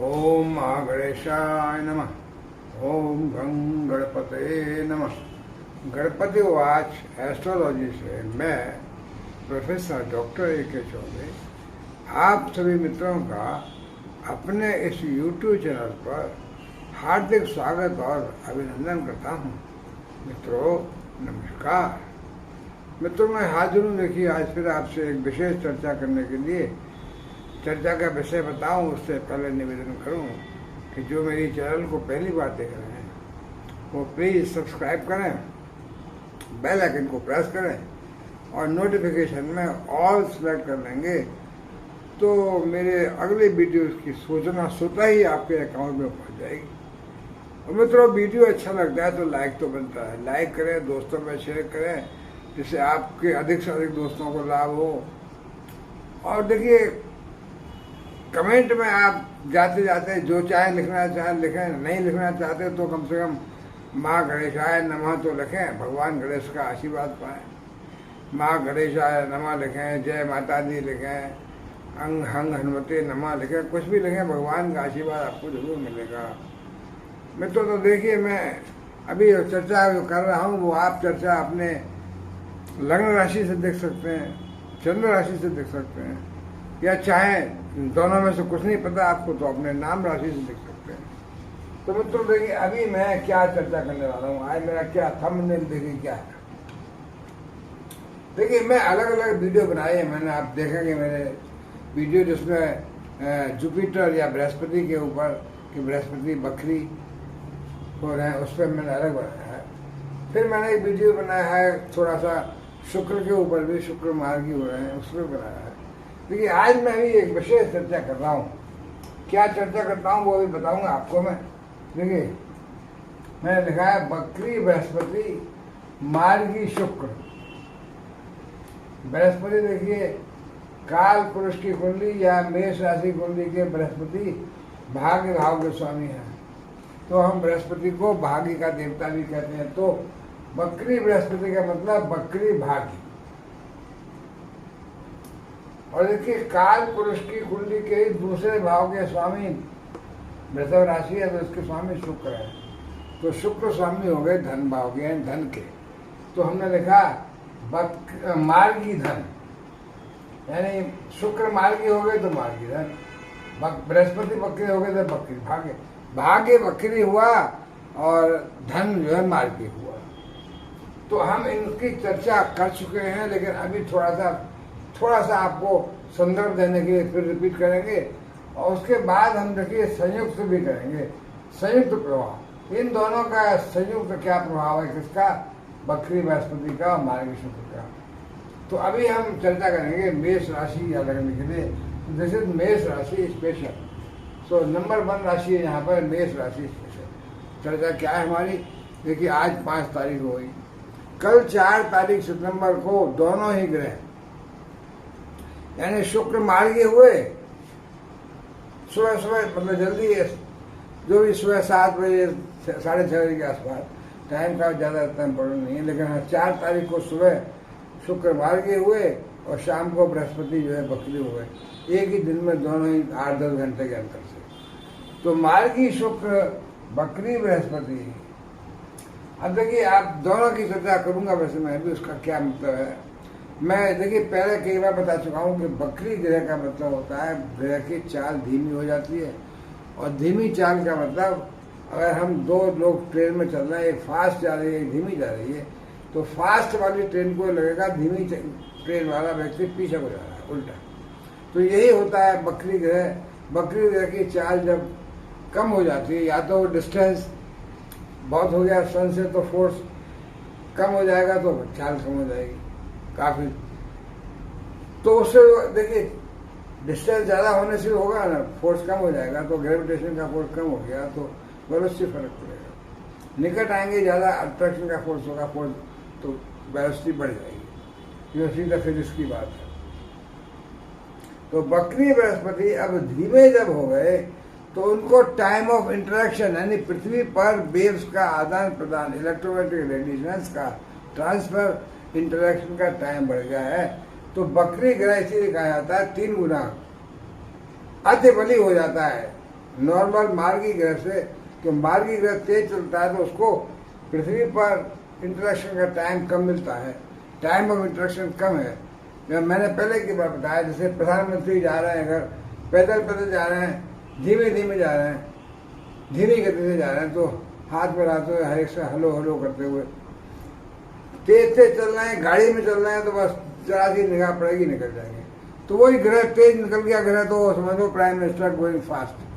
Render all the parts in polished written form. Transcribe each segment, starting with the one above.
ओम गणेशाय नमः। ओम गं गणपते नमः। गणपति वाच एस्ट्रोलॉजी से मैं प्रोफेसर डॉक्टर A.K. चौबे आप सभी मित्रों का अपने इस YouTube चैनल पर हार्दिक स्वागत और अभिनंदन करता हूँ। मित्रों नमस्कार। मित्रों मैं हाजिर हूँ। देखिए आज फिर आपसे एक विशेष चर्चा करने के लिए चर्चा का विषय बताऊं उससे पहले निवेदन करूं कि जो मेरी चैनल को पहली बार देख रहे हैं वो प्लीज़ सब्सक्राइब करें, बेल आइकन को प्रेस करें और नोटिफिकेशन में ऑल सेलेक्ट कर लेंगे तो मेरे अगले वीडियोस की सूचना स्वतः ही आपके अकाउंट में पहुंच जाएगी। और मित्रों वीडियो अच्छा लगता है तो लाइक तो बनता है, लाइक करें, दोस्तों में शेयर करें जिससे आपके अधिक से अधिक दोस्तों को लाभ हो। और देखिए कमेंट में आप जाते जाते जो चाहे लिखना चाहे लिखें, नहीं लिखना चाहते तो कम से कम माँ गणेशाय नमः तो लिखें, भगवान गणेश का आशीर्वाद पाएं। माँ गणेशाय नमः लिखें, जय माता दी लिखें, अंग हंग हनुमते नमः लिखें, कुछ भी लिखें, भगवान का आशीर्वाद आपको जरूर मिलेगा। मित्रों तो देखिए मैं अभी चर्चा जो कर रहा हूँ वो आप चर्चा अपने लग्न राशि से देख सकते हैं, चंद्र राशि से देख सकते हैं, या चाहे दोनों में से कुछ नहीं पता आपको तो अपने नाम राशि से देख सकते हैं। तो मित्रों देखिए अभी मैं क्या चर्चा करने वाला हूँ, आज मेरा क्या थंबनेल देखिए क्या है। देखिए मैं अलग अलग वीडियो बनाए हैं मैंने, आप देखेंगे मेरे वीडियो जिसमें जुपिटर या बृहस्पति के ऊपर कि बृहस्पति बकरी हो रहे हैं उस पर मैंने अलग बनाया है। फिर मैंने एक वीडियो बनाया है थोड़ा सा शुक्र के ऊपर भी, शुक्र मार्गी हो रहे हैं उस पर बनाया है। देखिए आज मैं भी एक विशेष चर्चा कर रहा हूँ। क्या चर्चा करता हूँ वो भी बताऊंगा आपको मैं। देखिए मैंने लिखा है बकरी बृहस्पति मार्गी शुक्र। बृहस्पति देखिए काल पुरुष की कुंडली या मेष राशि कुंडली के बृहस्पति भाग्य भाव के स्वामी हैं, तो हम बृहस्पति को भाग्य का देवता भी कहते हैं। तो बकरी बृहस्पति का मतलब बकरी भाग्य। और देखिए काल पुरुष की कुंडली के दूसरे भाव के स्वामी वृषभ राशि है तो इसके स्वामी शुक्र है, तो शुक्र स्वामी हो गए धन भाव के, धन के। तो हमने लिखा मार्गी धन, यानी शुक्र मार्गी हो गए तो मार्गी धन, बृहस्पति बकरी हो गए तो बकरी भाग्य, भाग्य बकरी हुआ और धन जो है मार्गी हुआ। तो हम इनकी चर्चा कर चुके हैं, लेकिन अभी थोड़ा सा आपको संदर्भ देने के लिए फिर रिपीट करेंगे। और उसके बाद हम देखिए संयुक्त भी करेंगे, संयुक्त प्रभाव, इन दोनों का संयुक्त क्या प्रभाव है, किसका, बकरी बृहस्पति का और मार्गी शुक्र का। तो अभी हम चर्चा करेंगे मेष राशि या लग्न के लिए। दिस इज मेष राशि स्पेशल। सो नंबर 1 राशि है यहाँ पर मेष राशि स्पेशल। चर्चा क्या है हमारी, देखिए आज 5 तारीख हो गई, कल 4 तारीख सितंबर को दोनों ही ग्रह यानी शुक्र मार्गी हुए सुबह मतलब जल्दी, जो भी सुबह 7 बजे 6:30 बजे के आसपास, टाइम का ज़्यादा इतना इम्पोर्टेंट नहीं है, लेकिन 4 तारीख को सुबह शुक्र मार्गी हुए और शाम को बृहस्पति जो है बकरी हुए, एक ही दिन में दोनों ही 8-10 घंटे के अंतर से। तो मार्गी शुक्र बकरी बृहस्पति। अब देखिए आप दोनों की चर्चा करूंगा, वैसे मैं भी उसका क्या मतलब है। मैं देखिए पहले कई बार बता चुका हूँ कि बकरी ग्रह का मतलब होता है ग्रह की चाल धीमी हो जाती है, और धीमी चाल का मतलब अगर हम 2 लोग ट्रेन में चल रहे हैं, एक फास्ट जा रही है एक धीमी जा रही है, तो फास्ट वाली ट्रेन को लगेगा धीमी ट्रेन वाला व्यक्ति पीछे हो जा रहा है, उल्टा। तो यही होता है बकरी ग्रह। बकरी ग्रह की चाल जब कम हो जाती है, या तो डिस्टेंस बहुत हो गया सन से तो फोर्स कम हो जाएगा, तो चाल कम हो जाएगी काफी। तो उससे देखिए डिस्टेंस ज़्यादा होने से होगा ना, फोर्स कम हो जाएगा, तो ग्रेविटेशन का फोर्स कम हो गया तो वेलोसिटी फर्क पड़ेगा। निकट आएंगे ज़्यादा अट्रैक्शन का फोर्स होगा, फोर्स तो वेलोसिटी बढ़ जाएगी। ये सीधा फिजिक्स की बात है। तो बकरी बृहस्पति अब धीमे जब हो गए तो उनको टाइम ऑफ इंटरेक्शन यानी पृथ्वी पर वेव्स का आदान प्रदान, इलेक्ट्रोमैग्नेटिक रेडिएशंस का ट्रांसफर, इंटरेक्शन का टाइम बढ़ गया है। तो बकरी ग्रह इसीलिए कहा जाता है 3 गुना अति बली हो जाता है। नॉर्मल मार्गी ग्रह से। कि मार्गी ग्रह तेज चलता है तो उसको पृथ्वी पर इंटरेक्शन का टाइम कम मिलता है, टाइम ऑफ इंटरेक्शन कम है। जब मैंने पहले की बार बताया, जैसे प्रधानमंत्री जा रहे हैं अगर पैदल पैदल जा रहे हैं, धीमे धीमे जा रहे हैं, धीमी गति से जा रहे हैं, तो हाथ मिलाते हुए हर एक से हेलो हेलो करते हुए, तेज तेज चल रहे हैं, गाड़ी में चल रहे हैं, तो बस जरा सी निगाह पड़ेगी निकल जाएंगे। तो वही ग्रह तेज निकल गया ग्रह, तो समझो प्राइम मिनिस्टर गोइंग फास्ट।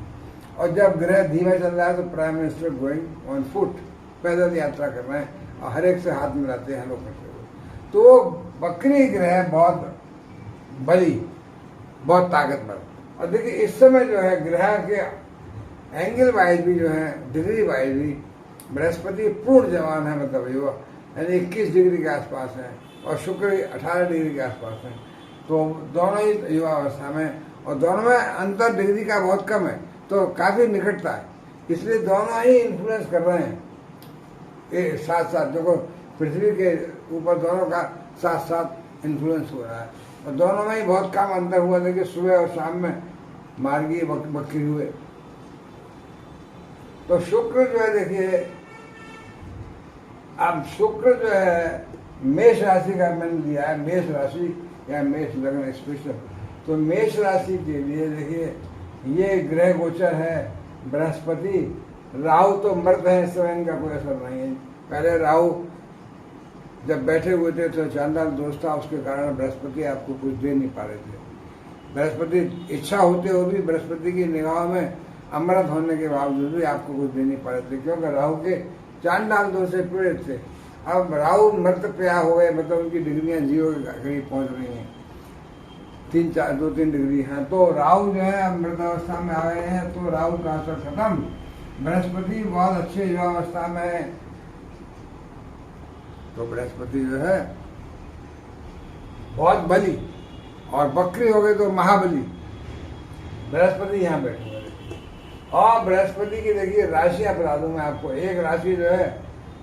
और जब ग्रह धीमा चल रहा है तो prime minister going on foot, पैदल यात्रा कर रहे हैं और हर एक से हाथ मिलाते हैं हेलो करते हुए। तो बकरी ग्रह बहुत बड़ी, बहुत ताकतवर। और देखिए इस समय जो है ग्रह के एंगल वाइज भी जो है, डिग्री वाइज भी बृहस्पति पूर्ण जवान है, मतलब युवा, यानी 21 डिग्री के आसपास है, और शुक्र 18 डिग्री के आसपास है। तो दोनों ही युवा अवस्था में, और दोनों में अंतर डिग्री का बहुत कम है, तो काफ़ी निकटता है। इसलिए दोनों ही इन्फ्लुएंस कर रहे हैं ये साथ साथ। देखो पृथ्वी के ऊपर दोनों का साथ साथ इन्फ्लुएंस हो रहा है, और दोनों में ही बहुत कम अंतर हुआ। देखिए सुबह और शाम में मार्गी बकरी हुए। तो शुक्र जो है, देखिए अब शुक्र जो है मेष राशि का मैंने दिया है, मेष राशि या मेष लग्न स्पेशल। तो मेष राशि के लिए देखिए ये ग्रह गोचर है बृहस्पति। राहु तो मृत है, इस समय इनका कोई असर नहीं है। पहले राहु जब बैठे हुए थे तो चांडाल दोष था, उसके कारण बृहस्पति आपको कुछ दे नहीं पा रहे थे। बृहस्पति इच्छा होते हुए भी बृहस्पति की निगाहों में अमृत होने के बावजूद भी आपको कुछ दे नहीं पा रहे थे, क्योंकि राहु के चांडाल दोष से पीड़ित थे। अब राहु मृत प्रिया हो गए, मतलब उनकी डिग्रियां 0 के करीब पहुंच रही हैं, 2-3 डिग्री हैं। तो राहु जो है अब मृत अवस्था में आ गए हैं, तो राहु का असर खत्म। बृहस्पति बहुत अच्छे युवावस्था में है, तो बृहस्पति जो है बहुत बली, और बकरी हो गई तो महाबली। बृहस्पति यहाँ बैठे हुए, और बृहस्पति की देखिए राशियां बता दूं मैं आपको। एक राशि जो है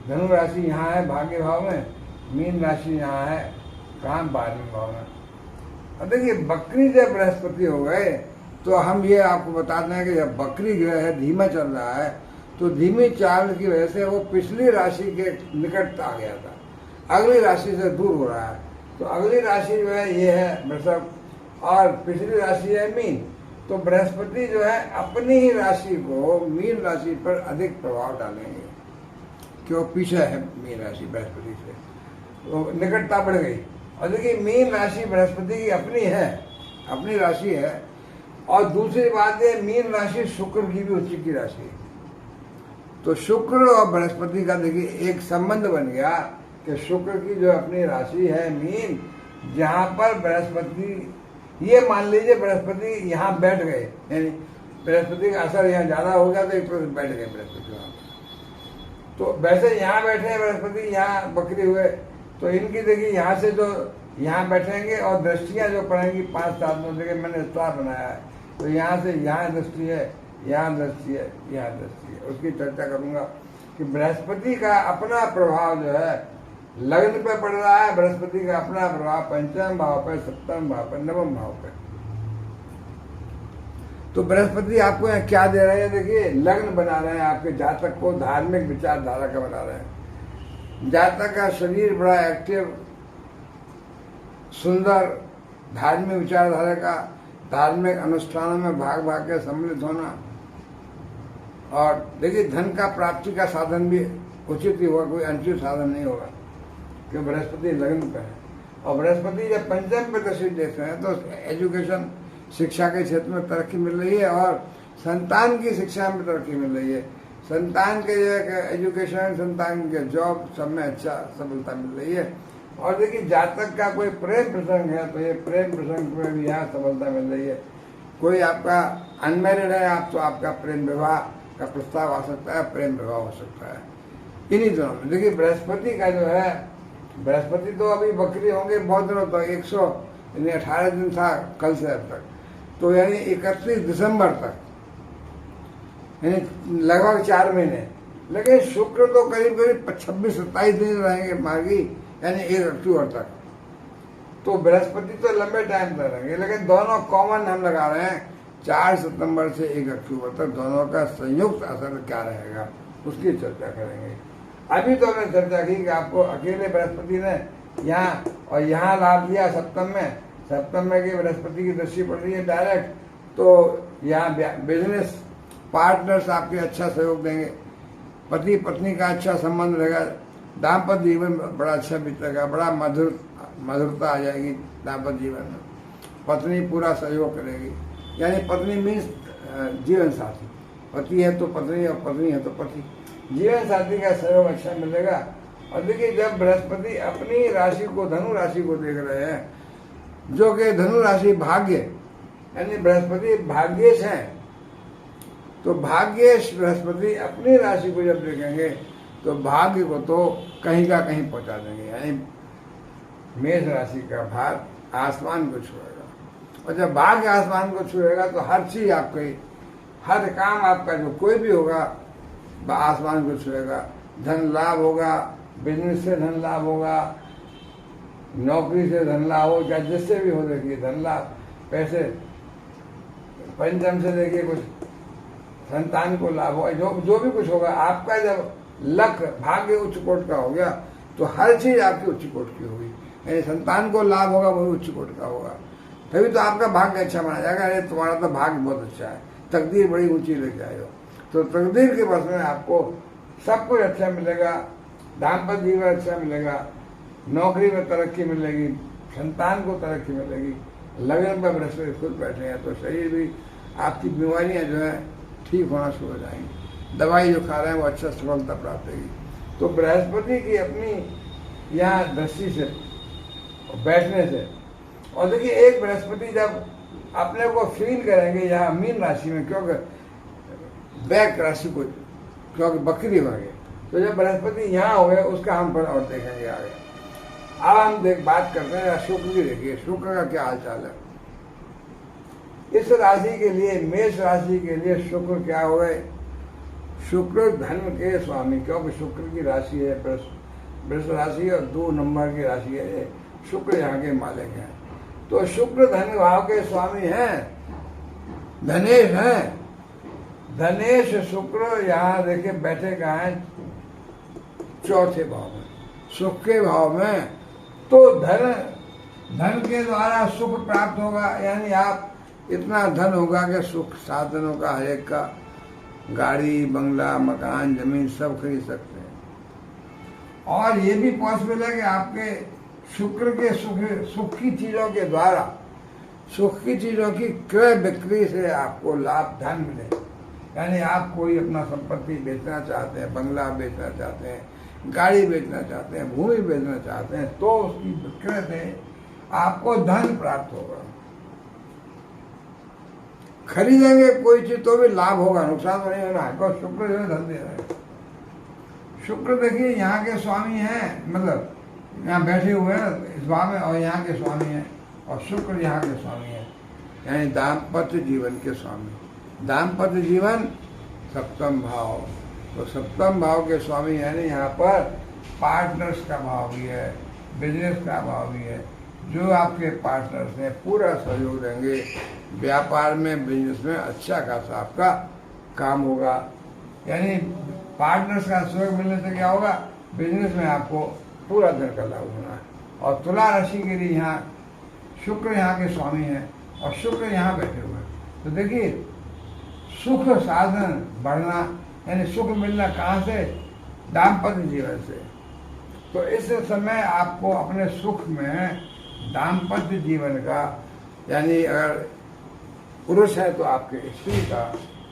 धनु राशि यहाँ है भाग्य भाव में, मीन राशि यहाँ है काम 12वें भाव में। अब देखिए बकरी जब बृहस्पति हो गए तो हम ये आपको बताते हैं कि जब बकरी जो है धीमा चल रहा है, तो धीमी चाल की वजह से वो पिछली राशि के निकट आ गया था, अगली राशि से दूर हो रहा है। तो अगली राशि जो है ये है वृषभ, और पिछली राशि है मीन। तो बृहस्पति जो है अपनी ही राशि को मीन राशि पर अधिक प्रभाव डालेंगे, क्यों पीछे है मीन राशि बृहस्पति से, तो निकटता बढ़ गई। और देखिए मीन राशि बृहस्पति की अपनी है, अपनी राशि है। और दूसरी बात है मीन राशि शुक्र की भी उसी की राशि है। तो शुक्र और बृहस्पति का देखिए एक संबंध बन गया कि शुक्र की जो अपनी राशि है मीन, जहाँ पर बृहस्पति, ये मान लीजिए बृहस्पति यहाँ बैठ गए, यानी बृहस्पति का असर यहाँ ज्यादा हो गया तो एक तरह बैठ गए बृहस्पति वहाँ। तो वैसे यहाँ बैठे हैं बृहस्पति, यहाँ बकरी हुए, तो इनकी देखिए यहाँ से जो यहाँ बैठेंगे और दृष्टियाँ जो पड़ेंगी 5-7 में, देखिए मैंने स्टार बनाया है, तो यहाँ से यहाँ दृष्टि है, यहाँ दृष्टि है, यहाँ दृष्टि है। उसकी चर्चा करूँगा कि बृहस्पति का अपना प्रभाव जो है लग्न पे पड़ रहा है, बृहस्पति का अपना प्रभाव 5वें भाव पे, 7वें भाव पे, 9वें भाव पे। तो बृहस्पति आपको यहाँ क्या दे रहे हैं, देखिए लग्न बना रहे हैं आपके जातक को, धार्मिक विचारधारा का बना रहे हैं। जातक का शरीर बड़ा एक्टिव, सुंदर, धार्मिक विचारधारा का, धार्मिक अनुष्ठानों में भाग भाग के सम्मिलित होना। और देखिए धन का प्राप्ति का साधन भी उचित ही होगा, कोई अनुचित साधन नहीं होगा, क्योंकि बृहस्पति लग्न पे है। और बृहस्पति जब 5वें पे दशा देते हैं तो एजुकेशन, शिक्षा के क्षेत्र में तरक्की मिल रही है, और संतान की शिक्षा में तरक्की मिल रही है। संतान के एजुकेशन, संतान के जॉब, सब में अच्छा सफलता मिल रही है। और देखिए जातक का कोई प्रेम प्रसंग है तो ये प्रेम प्रसंग में भी यहाँ सफलता मिल रही है। कोई आपका अनमैरिड है आप, तो आपका प्रेम विवाह का प्रस्ताव आ सकता है, प्रेम विवाह हो सकता है इन्हीं दिनों में। देखिए बृहस्पति का जो है, बृहस्पति तो अभी बकरी होंगे बहुत दिनों तक, 118 दिन था कल से अब तक, तो यानी 31 दिसंबर तक, यानी लगभग 4 महीने। लेकिन शुक्र तो करीब करीब 26-27 दिन रहेंगे मार्गी, यानी 1 अक्टूबर तक। तो बृहस्पति तो लंबे टाइम तक रहेंगे, लेकिन दोनों कॉमन हम लगा रहे हैं 4 सितंबर से 1 अक्टूबर तक दोनों का संयुक्त असर क्या रहेगा उसकी चर्चा करेंगे। अभी तो हमने चर्चा की कि आपको अकेले बृहस्पति ने यहाँ और यहाँ लाभ दिया सप्तम में की बृहस्पति की दृष्टि पड़ रही है डायरेक्ट, तो यहाँ बिजनेस पार्टनर्स आपके अच्छा सहयोग देंगे, पति पत्नी का अच्छा संबंध रहेगा, दाम्पत्य जीवन बड़ा अच्छा बीतेगा, बड़ा मधुरता आ जाएगी दाम्पत्य जीवन में, पत्नी पूरा सहयोग करेगी। यानी पत्नी मीन्स जीवन साथी, पति है तो पत्नी और पत्नी है तो पति, जीवन साथी का सहयोग अच्छा मिलेगा। और देखिए जब बृहस्पति अपनी राशि को धनु राशि को देख रहे हैं, जो कि धनु राशि भाग्य यानी बृहस्पति भाग्येश है, तो भाग्येश बृहस्पति अपनी राशि को जब देखेंगे तो भाग्य को तो कहीं का कहीं पहुंचा देंगे। यानी मेष राशि का भाग आसमान को छुएगा, और जब भाग्य आसमान को छुएगा तो हर चीज आपकी, हर काम आपका जो कोई भी होगा आसमान को छुएगा। धन लाभ होगा, बिजनेस से धन लाभ होगा, नौकरी से धन लाभ हो, या जिससे भी हो, देखिए धन लाभ, पैसे, पंचम से देखिए कुछ संतान को लाभ होगा, जो भी कुछ होगा आपका। जब लक भाग्य उच्च कोट का हो गया तो हर चीज आपकी उच्च कोट की होगी। यानी संतान को लाभ होगा वो उच्च कोट का होगा, तभी तो आपका भाग्य अच्छा माना जाएगा। अरे तुम्हारा तो भाग्य बहुत अच्छा है, तकदीर बड़ी ऊंची लेके आए हो, तो तकदीर के बस में आपको सब कुछ अच्छा मिलेगा, दाम्पत्य जीवन अच्छा मिलेगा, नौकरी में तरक्की मिलेगी, संतान को तरक्की मिलेगी, लगन पर बृहस्पति खुद बैठे हैं तो शरीर भी, आपकी बीमारियां जो है ठीक होना शुरू हो जाएंगी, दवाई जो खा रहे हैं वो अच्छा सफलता प्राप्त होगी। तो बृहस्पति की अपनी यहाँ दृष्टि से बैठने से, और देखिए एक बृहस्पति जब अपने को फील करेंगे यहाँ मीन राशि में, क्योंकि बैक राशि को, क्योंकि बकरी हो गए, तो जब बृहस्पति यहाँ हो गए उसका हम पर और देखेंगे आगे। अब हम बात करते हैं शुक्र की। देखिए शुक्र का क्या हाल चाल है इस राशि के लिए, मेष राशि के लिए शुक्र क्या हो गए, शुक्र धन के स्वामी, क्योंकि शुक्र की राशि है वृष राशि और 2 नंबर की राशि है, शुक्र यहाँ के मालिक हैं। तो शुक्र धन भाव के स्वामी हैं, धनेश हैं, धनेश शुक्र यहाँ देखे बैठे कहाँ हैं, चौथे भाव में, सुख के भाव में। तो धन के द्वारा सुख प्राप्त होगा, यानी आप इतना धन होगा कि सुख साधनों का, हर एक का, गाड़ी बंगला मकान जमीन सब खरीद सकते हैं। और ये भी पॉसिबल है कि आपके शुक्र के सुख की चीजों के द्वारा, सुख की चीजों की क्रय बिक्री से आपको लाभ धन मिले। यानी आप कोई अपना संपत्ति बेचना चाहते हैं, बंगला बेचना चाहते हैं, गाड़ी बेचना चाहते हैं, भूमि बेचना चाहते हैं, तो उसकी विक्रय से आपको धन प्राप्त होगा। खरीदेंगे कोई चीज तो भी लाभ होगा, नुकसान तो नहीं होना है, क्योंकि शुक्र जो है धन दे रहा है। शुक्र देखिए यहाँ के स्वामी हैं, मतलब यहाँ बैठे हुए हैं इस भाव में, और यहाँ के स्वामी हैं, और शुक्र यहाँ के स्वामी हैं, यानी दाम्पत्य जीवन के स्वामी। दाम्पत्य जीवन सप्तम भाव, तो सप्तम भाव के स्वामी यानी यहाँ पर पार्टनर्स का भाव भी है, बिजनेस का भाव भी है। जो आपके पार्टनर्स हैं पूरा सहयोग देंगे, व्यापार में बिजनेस में अच्छा खासा आपका काम होगा। यानी पार्टनर्स का सहयोग मिलने से क्या होगा, बिजनेस में आपको पूरा धन का लाभ होना है। और तुला राशि के लिए यहाँ शुक्र यहाँ के स्वामी हैं और शुक्र यहाँ बैठे हुए हैं, तो देखिए सुख साधन बढ़ना, यानी सुख मिलना कहाँ से, दाम्पत्य जीवन से। तो इस समय आपको अपने सुख में दाम्पत्य जीवन का, यानी अगर पुरुष है तो आपके स्त्री का,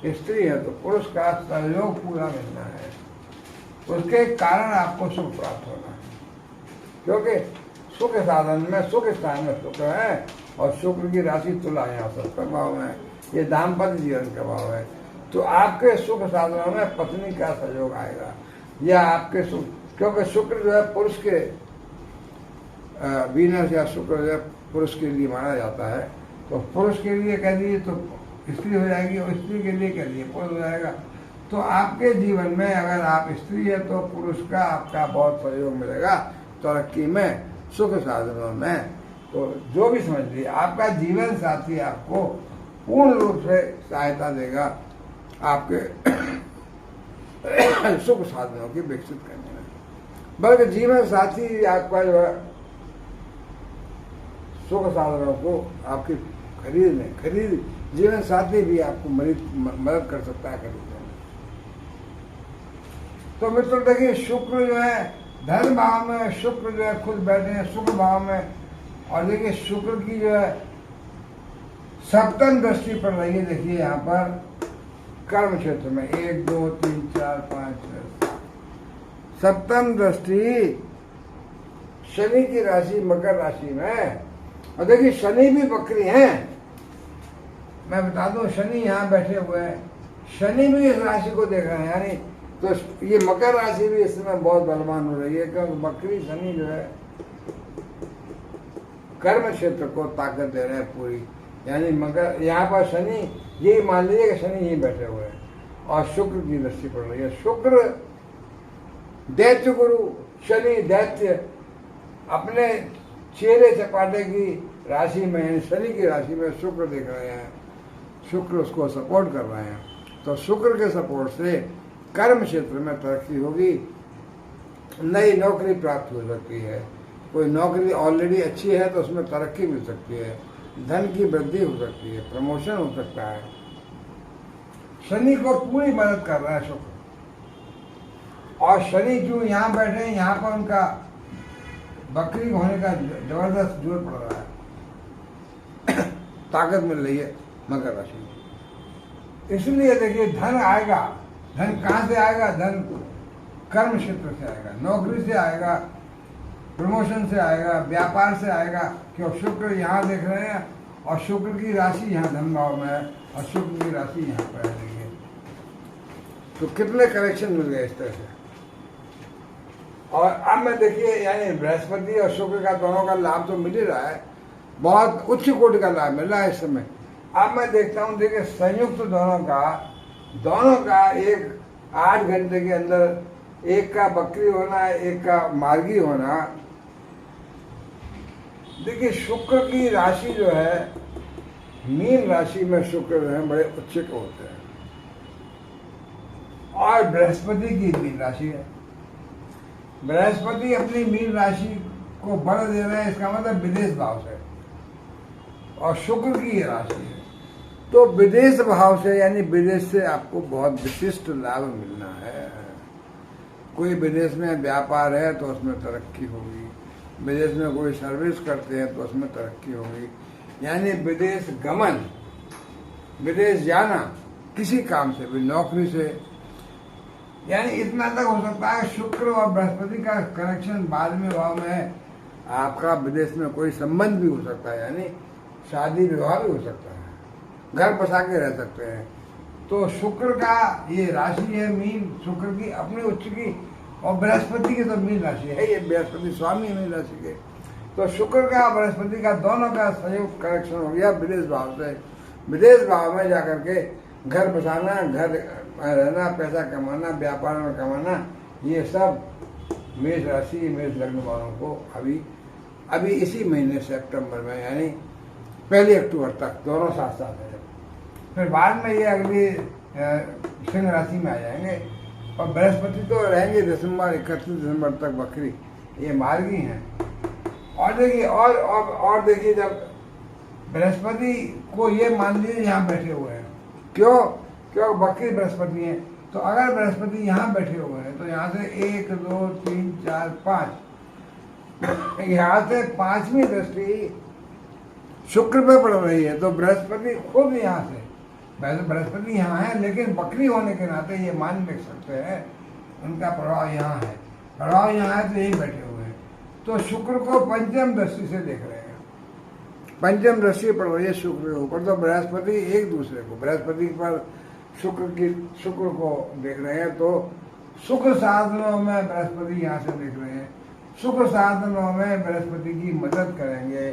स्त्री है तो पुरुष का सहयोग पूरा मिलना है, उसके कारण आपको सुख प्राप्त होना है। क्योंकि सुख साधन में, सुख स्थान में शुक्र है, और शुक्र की राशि तुला यहाँ सप्तम भाव में, ये दाम्पत्य जीवन का भाव है। तो आपके सुख साधनों में पत्नी का सहयोग आएगा, या आपके सुख, क्योंकि शुक्र जो है पुरुष के, वीनस या शुक्र जो है पुरुष के लिए माना जाता है, तो पुरुष के लिए कह दीजिए तो स्त्री हो जाएगी, और स्त्री के लिए कह दीजिए पुरुष हो जाएगा। तो आपके जीवन में अगर आप स्त्री है तो पुरुष का आपका बहुत सहयोग मिलेगा तरक्की में, सुख साधनों में। तो जो भी समझ लीजिए आपका जीवन साथी आपको पूर्ण रूप से सहायता देगा आपके सुख साधनों की विकसित करने में। बल्कि जीवन साथी आपका जो है सुख साधनों को आपकी खरीद जीवन साथी भी आपको मदद कर सकता है खरीदने में। तो मित्रों देखिए, शुक्र जो है धन भाव में, शुक्र जो है खुद बैठे हैं सुख भाव में। और देखिए शुक्र की जो है सप्तम दृष्टि पड़ रही है। देखिए यहाँ पर कर्म क्षेत्र में 1 2 3 4 5 6 7 सप्तम दृष्टि शनि की राशि मकर राशि में। और देखिए शनि भी वक्री हैं, मैं बता दूं, शनि यहाँ बैठे हुए हैं, शनि भी इस राशि को देख रहे हैं। यानी तो ये मकर राशि भी इस समय बहुत बलवान हो रही है, क्योंकि वक्री शनि जो है कर्म क्षेत्र को ताकत दे रहे हैं पूरी। यानी मकर यहाँ पर शनि, यही मान लीजिए कि शनि यही बैठे हुए हैं और शुक्र की दृष्टि पड़ रही है। शुक्र दैत्य गुरु, शनि दैत्य अपने चेहरे चपाटे की राशि में, यानी शनि की राशि में शुक्र देख रहे हैं, शुक्र उसको सपोर्ट कर रहे हैं। तो शुक्र के सपोर्ट से कर्म क्षेत्र में तरक्की होगी, नई नौकरी प्राप्त हो सकती है। कोई नौकरी ऑलरेडी अच्छी है तो उसमें तरक्की मिल सकती है, धन की वृद्धि हो सकती है, प्रमोशन हो सकता है। शनि को पूरी मदद कर रहा है शुक्र। और शनि जो यहाँ बैठे हैं, यहाँ पर उनका बकरी होने का जबरदस्त जोर पड़ रहा है, ताकत मिल रही है मकर राशि में। इसलिए देखिए धन आएगा। धन कहाँ से आएगा? धन कर्म क्षेत्र से आएगा, नौकरी से आएगा, प्रमोशन से आएगा, व्यापार से आएगा। क्यों? शुक्र यहाँ देख रहे हैं और शुक्र की राशि यहाँ धन भाव में है और शुक्र की राशि यहाँ पर है। देखिए तो कितने कनेक्शन मिल गए इस तरह से। और अब मैं देखिए, यानी बृहस्पति और शुक्र का दोनों का लाभ तो मिल ही रहा है, बहुत उच्च कोटि का लाभ मिल रहा है इस समय। अब मैं देखता हूँ, देखिए संयुक्त दोनों का एक 8 घंटे के अंदर, एक का बकरी होना, एक का मार्गी होना। देखिए शुक्र की राशि जो है, मीन राशि में शुक्र जो है बड़े उच्च होते हैं, और बृहस्पति की मीन राशि है। बृहस्पति अपनी मीन राशि को बल दे रहे हैं, इसका मतलब विदेश भाव से, और शुक्र की राशि है। तो विदेश भाव से, यानी विदेश से आपको बहुत विशिष्ट लाभ मिलना है। कोई विदेश में व्यापार है तो उसमें तरक्की होगी, विदेश में कोई सर्विस करते हैं तो उसमें तरक्की होगी। यानी विदेश गमन, विदेश जाना किसी काम से भी, नौकरी से, यानी इतना तक हो सकता है। शुक्र और बृहस्पति का कनेक्शन बाद में भाव में है, आपका विदेश में कोई संबंध भी हो सकता है, यानी शादी विवाह भी हो सकता है, घर बसा के रह सकते हैं। तो शुक्र का ये राशि है मीन, शुक्र की अपनी उच्च की, और बृहस्पति की तो मीन राशि है, ये बृहस्पति स्वामी है मीन राशि के। तो शुक्र का बृहस्पति का दोनों का संयुक्त कनेक्शन हो गया विदेश भाव से। विदेश भाव में जाकर के घर बसाना, घर रहना, पैसा कमाना, व्यापार में कमाना, ये सब मेष राशि, मेष लग्न वालों को अभी इसी महीने सितंबर में, यानी 1 अक्टूबर तक दोनों साथ साथ है। फिर बाद में ये अगली सिंह राशि में आ जाएंगे, और बृहस्पति तो रहेंगे 31 दिसंबर तक बकरी, ये मार्गी हैं। और देखिए और देखिए, जब बृहस्पति को ये मान लीजिए यहाँ बैठे हुए हैं, क्यों बकरी बृहस्पति हैं, तो अगर बृहस्पति यहाँ बैठे हुए हैं तो यहाँ से 1 2 3 4 5, यहाँ से 5वीं दृष्टि शुक्र पे पड़ रही है। तो बृहस्पति खुद यहाँ से, वैसे बृहस्पति यहाँ है लेकिन बकरी होने के नाते ये मान देख सकते हैं उनका प्रभाव यहाँ है, प्रभाव यहाँ है, तो यही बैठे हुए हैं। तो शुक्र को पंचम दृष्टि से देख रहे हैं, पंचम दृष्टि पड़ रही है शुक्र के ऊपर। तो बृहस्पति एक दूसरे को, बृहस्पति पर शुक्र को देख रहे हैं। तो सुख साधनों में बृहस्पति यहाँ से देख रहे हैं, सुख साधनों में बृहस्पति की मदद करेंगे,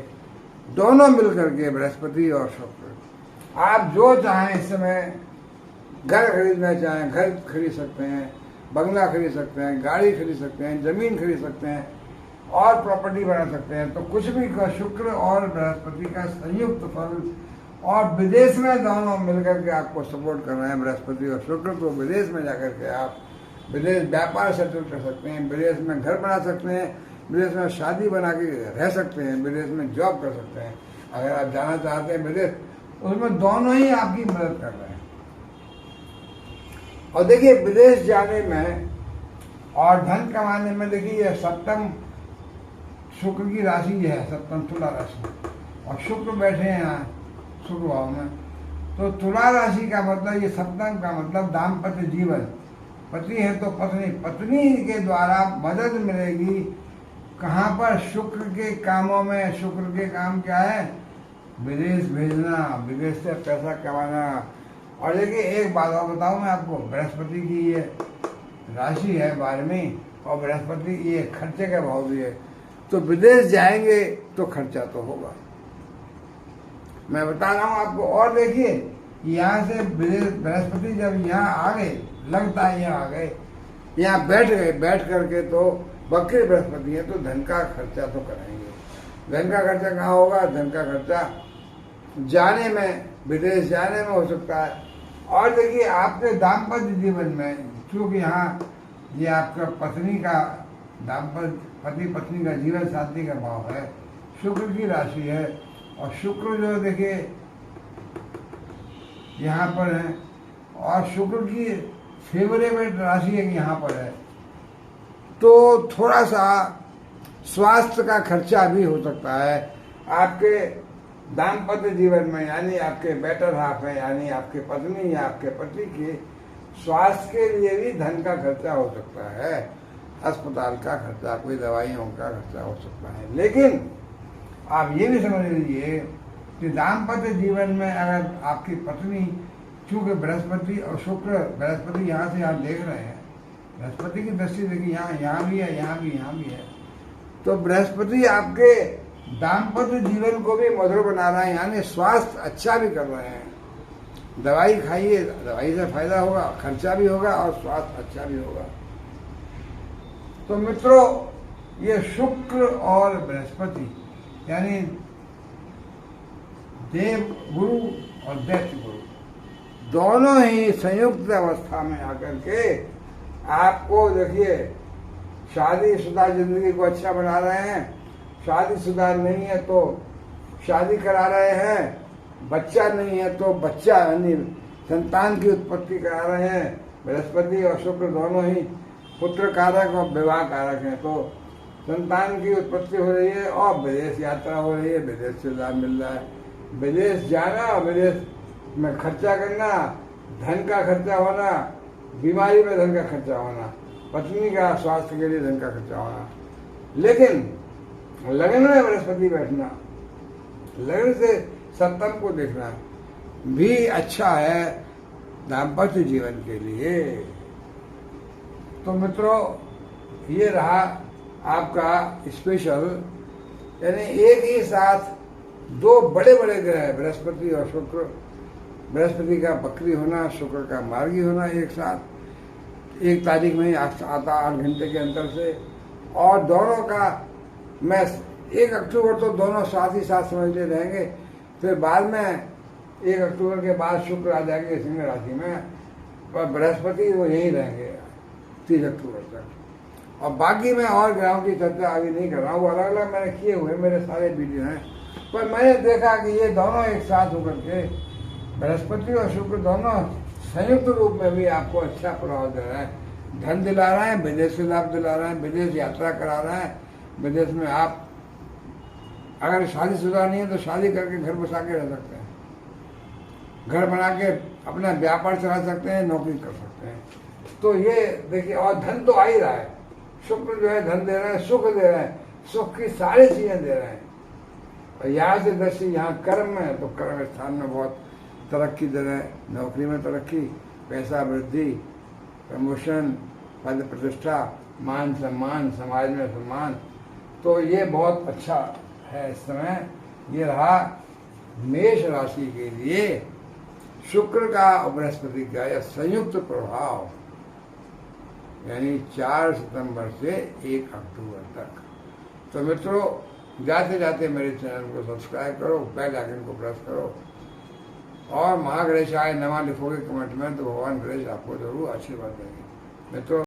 दोनों मिलकर के बृहस्पति और शुक्र। आप जो चाहें इस समय, घर खरीदना चाहें घर खरीद सकते हैं, बंगला खरीद सकते हैं, गाड़ी खरीद सकते हैं, जमीन खरीद सकते हैं, और प्रॉपर्टी बना सकते हैं। तो कुछ भी का शुक्र और बृहस्पति का संयुक्त फल और विदेश में दोनों मिलकर के आपको सपोर्ट कर रहे हैं, बृहस्पति और शुक्र। तो विदेश में जाकर के आप विदेश व्यापार सेटल कर सकते हैं, विदेश में घर बना सकते हैं, विदेश में शादी बना के रह सकते हैं, विदेश में जॉब कर सकते हैं। अगर आप जाना चाहते हैं विदेश, उसमें दोनों ही आपकी मदद कर रहे हैं। और देखिए विदेश जाने में और धन कमाने में, देखिए यह सप्तम शुक्र की राशि है, सप्तम तुला राशि, और शुक्र बैठे हैं यहाँ शुक्र भाव में। तो तुला राशि का मतलब, ये सप्तम का मतलब दाम्पत्य जीवन। पति है तो पत्नी, पत्नी के द्वारा मदद मिलेगी। कहाँ पर? शुक्र के कामों में। शुक्र के काम क्या है? विदेश भेजना, विदेश से पैसा कमाना। और देखिए एक बात और बताऊँ मैं आपको, बृहस्पति की ये राशि है 12वीं, और बृहस्पति ये खर्चे का भाव भी है। तो विदेश जाएंगे तो खर्चा तो होगा, मैं बता रहा हूँ आपको। और देखिए यहाँ से बृहस्पति जब यहाँ आ गए, लगता है यहाँ आ गए, यहाँ बैठ गए, बैठ करके तो वक्र बृहस्पति है, तो धन का खर्चा तो कराएंगे। धन का खर्चा कहाँ होगा? धन का खर्चा जाने में, विदेश जाने में हो सकता है। और देखिए आपके दाम्पत्य जीवन में, क्योंकि यहाँ ये आपका पत्नी का दाम्पत्य, पति पत्नी का जीवन साथी का भाव है, शुक्र की राशि है। और शुक्र जो देखिए यहाँ पर है, और शुक्र की फेवरेबल राशि है यहाँ पर है। तो थोड़ा सा स्वास्थ्य का खर्चा भी हो सकता है आपके दाम्पत्य जीवन में, यानी आपके बेटर हाफ है, यानी आपके पत्नी या आपके पति के स्वास्थ्य के लिए भी धन का खर्चा हो सकता है। अस्पताल का खर्चा, कोई दवाइयों का खर्चा हो सकता है। लेकिन आप ये भी समझ लीजिए कि दाम्पत्य जीवन में अगर आपकी पत्नी, चूंकि बृहस्पति और शुक्र, बृहस्पति यहाँ से आप देख रहे हैं, बृहस्पति की दृष्टि देखिए यहाँ भी है, यहाँ भी है। तो बृहस्पति आपके दाम्पत्य जीवन को भी मधुर बना रहा है, यानी स्वास्थ्य अच्छा भी कर रहे हैं। दवाई खाइए, दवाई से फायदा होगा, खर्चा भी होगा और स्वास्थ्य अच्छा भी होगा। तो मित्रों, ये शुक्र और बृहस्पति यानी देव गुरु और दैत्य गुरु दोनों ही संयुक्त अवस्था में आकर के आपको देखिए शादीशुदा जिंदगी को अच्छा बना रहे हैं। शादीशुदा नहीं है तो शादी करा रहे हैं, बच्चा नहीं है तो बच्चा यानी संतान की उत्पत्ति करा रहे हैं। बृहस्पति और शुक्र दोनों ही पुत्र कारक और विवाह कारक हैं, तो संतान की उत्पत्ति हो रही है और विदेश यात्रा हो रही है, विदेश से लाभ मिल रहा है। विदेश जाना, विदेश में खर्चा करना, धन का खर्चा होना, बीमारी में धन का खर्चा होना, पत्नी का स्वास्थ्य के लिए धन का खर्चा होना। लेकिन लगन में बृहस्पति बैठना, लगन से सप्तम को देखना भी अच्छा है दाम्पत्य जीवन के लिए। तो मित्रों, ये रहा आपका स्पेशल, यानी एक ही साथ दो बड़े बड़े ग्रह बृहस्पति और शुक्र, बृहस्पति का बकरी होना, शुक्र का मार्गी होना एक साथ, एक तारीख में ही आता 8 घंटे के अंतर से। और दोनों का मैं 1 अक्टूबर तो दोनों साथ ही साथ समझते रहेंगे, फिर बाद में 1 अक्टूबर के बाद शुक्र आ जाएंगे सिंह राशि में, पर बृहस्पति वो यहीं रहेंगे 30 अक्टूबर तक। और बाकी मैं और ग्रहों की चर्चा अभी नहीं कर रहा हूँ, वो अलग अलग मैंने किए हुए मेरे सारे वीडियो हैं। पर मैंने देखा कि ये दोनों एक साथ होकर के बृहस्पति और शुक्र दोनों संयुक्त रूप में भी आपको अच्छा प्रभाव दे रहे हैं, धन दिला रहे हैं, विदेश से लाभ दिला रहे हैं, विदेश यात्रा करा रहे हैं। विदेश में आप अगर शादीशुदा नहीं है तो शादी करके घर बसा के रह सकते हैं, घर बना के अपना व्यापार चला सकते हैं, नौकरी कर सकते हैं। तो ये देखिए, और धन तो आ ही रहा है, शुक्र जो है धन दे रहे हैं, सुख दे रहे हैं, सुख की सारी चीजें दे रहे हैं। और यहाँ से दृष्टि यहाँ कर्म में, तो कर्म स्थान में बहुत तरक्की दे रहे हैं, नौकरी में तरक्की, पैसा वृद्धि, प्रमोशन, पद प्रतिष्ठा, मान सम्मान, समाज में सम्मान। तो ये बहुत अच्छा है इस समय। ये रहा मेष राशि के लिए शुक्र का और बृहस्पति का यह संयुक्त प्रभाव, यानी 4 सितंबर से 1 अक्टूबर तक। तो मित्रों, जाते जाते मेरे चैनल को सब्सक्राइब करो, बेल आइकन को प्रेस करो, और महागणेशाय नमः लिखोगे कमेंट में तो भगवान गणेश आपको जरूर आशीर्वाद देंगे। मित्रों